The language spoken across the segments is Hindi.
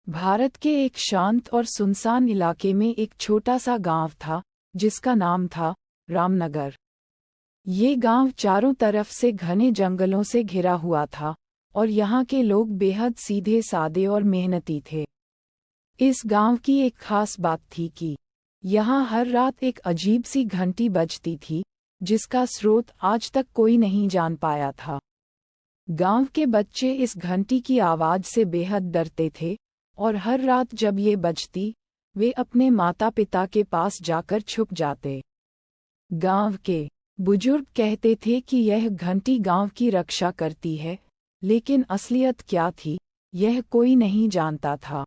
भारत के एक शांत और सुनसान इलाके में एक छोटा सा गांव था जिसका नाम था रामनगर। ये गांव चारों तरफ से घने जंगलों से घिरा हुआ था और यहाँ के लोग बेहद सीधे सादे और मेहनती थे। इस गांव की एक खास बात थी कि यहाँ हर रात एक अजीब सी घंटी बजती थी जिसका स्रोत आज तक कोई नहीं जान पाया था। गांव के बच्चे इस घंटी की आवाज से बेहद डरते थे और हर रात जब ये बजती वे अपने माता पिता के पास जाकर छुप जाते। गांव के बुजुर्ग कहते थे कि यह घंटी गांव की रक्षा करती है, लेकिन असलियत क्या थी यह कोई नहीं जानता था।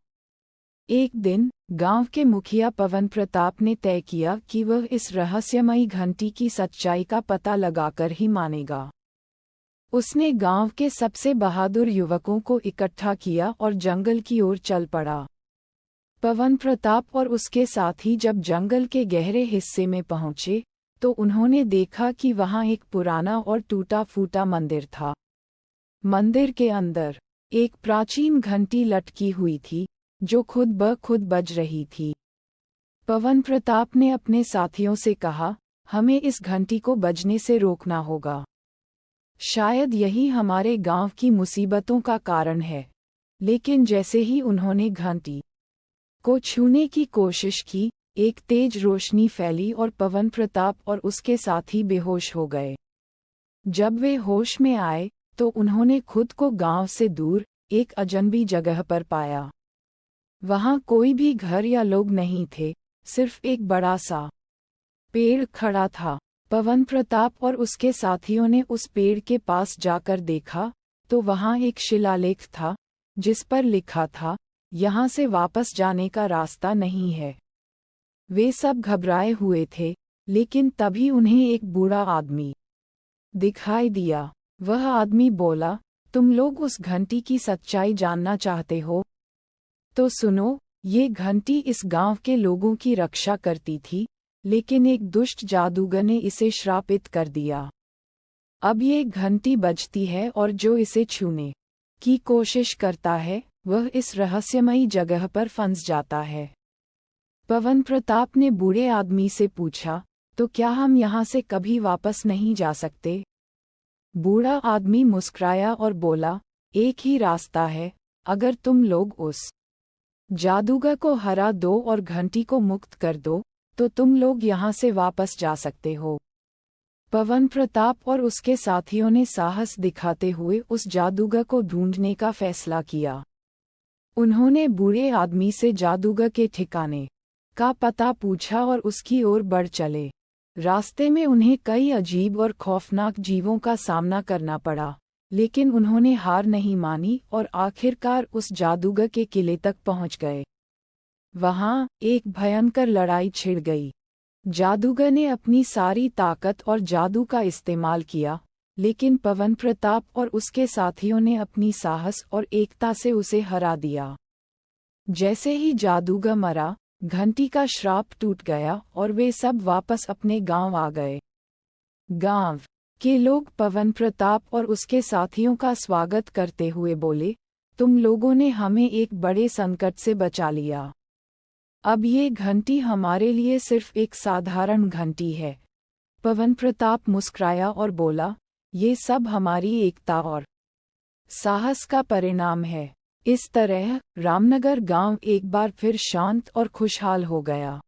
एक दिन गांव के मुखिया पवन प्रताप ने तय किया कि वह इस रहस्यमयी घंटी की सच्चाई का पता लगाकर ही मानेगा। उसने गांव के सबसे बहादुर युवकों को इकट्ठा किया और जंगल की ओर चल पड़ा। पवन प्रताप और उसके साथी जब जंगल के गहरे हिस्से में पहुंचे तो उन्होंने देखा कि वहां एक पुराना और टूटा-फूटा मंदिर था। मंदिर के अंदर एक प्राचीन घंटी लटकी हुई थी जो खुद ब खुद बज रही थी। पवन प्रताप ने अपने साथियों से कहा, हमें इस घंटी को बजने से रोकना होगा। शायद यही हमारे गांव की मुसीबतों का कारण है। लेकिन जैसे ही उन्होंने घंटी को छूने की कोशिश की, एक तेज रोशनी फैली और पवन प्रताप और उसके साथी बेहोश हो गए। जब वे होश में आए तो उन्होंने खुद को गांव से दूर एक अजनबी जगह पर पाया। वहां कोई भी घर या लोग नहीं थे, सिर्फ एक बड़ा सा पेड़ खड़ा था। पवन प्रताप और उसके साथियों ने उस पेड़ के पास जाकर देखा तो वहां एक शिलालेख था जिस पर लिखा था, यहाँ से वापस जाने का रास्ता नहीं है। वे सब घबराए हुए थे, लेकिन तभी उन्हें एक बूढ़ा आदमी दिखाई दिया। वह आदमी बोला, तुम लोग उस घंटी की सच्चाई जानना चाहते हो? तो सुनो, ये घंटी इस गांव के लोगों की रक्षा करती थी, लेकिन एक दुष्ट जादूगर ने इसे श्रापित कर दिया। अब ये घंटी बजती है और जो इसे छूने की कोशिश करता है वह इस रहस्यमयी जगह पर फंस जाता है। पवन प्रताप ने बूढ़े आदमी से पूछा, तो क्या हम यहाँ से कभी वापस नहीं जा सकते? बूढ़ा आदमी मुस्कुराया और बोला, एक ही रास्ता है, अगर तुम लोग उस जादूगर को हरा दो और घंटी को मुक्त कर दो तो तुम लोग यहाँ से वापस जा सकते हो। पवन प्रताप और उसके साथियों ने साहस दिखाते हुए उस जादूगर को ढूंढने का फैसला किया। उन्होंने बूढ़े आदमी से जादूगर के ठिकाने का पता पूछा और उसकी ओर बढ़ चले। रास्ते में उन्हें कई अजीब और खौफनाक जीवों का सामना करना पड़ा, लेकिन उन्होंने हार नहीं मानी और आखिरकार उस जादूगर के किले तक पहुंच गए। वहां एक भयंकर लड़ाई छिड़ गई। जादूगर ने अपनी सारी ताकत और जादू का इस्तेमाल किया, लेकिन पवन प्रताप और उसके साथियों ने अपनी साहस और एकता से उसे हरा दिया। जैसे ही जादूगर मरा, घंटी का श्राप टूट गया और वे सब वापस अपने गांव आ गए। गांव के लोग पवन प्रताप और उसके साथियों का स्वागत करते हुए बोले, तुम लोगों ने हमें एक बड़े संकट से बचा लिया। अब ये घंटी हमारे लिए सिर्फ एक साधारण घंटी है। पवन प्रताप मुस्कुराया और बोला, ये सब हमारी एकता और साहस का परिणाम है। इस तरह रामनगर गांव एक बार फिर शांत और खुशहाल हो गया।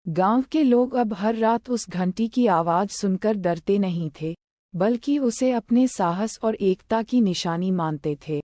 गांव के लोग अब हर रात उस घंटी की आवाज सुनकर डरते नहीं थे, बल्कि उसे अपने साहस और एकता की निशानी मानते थे।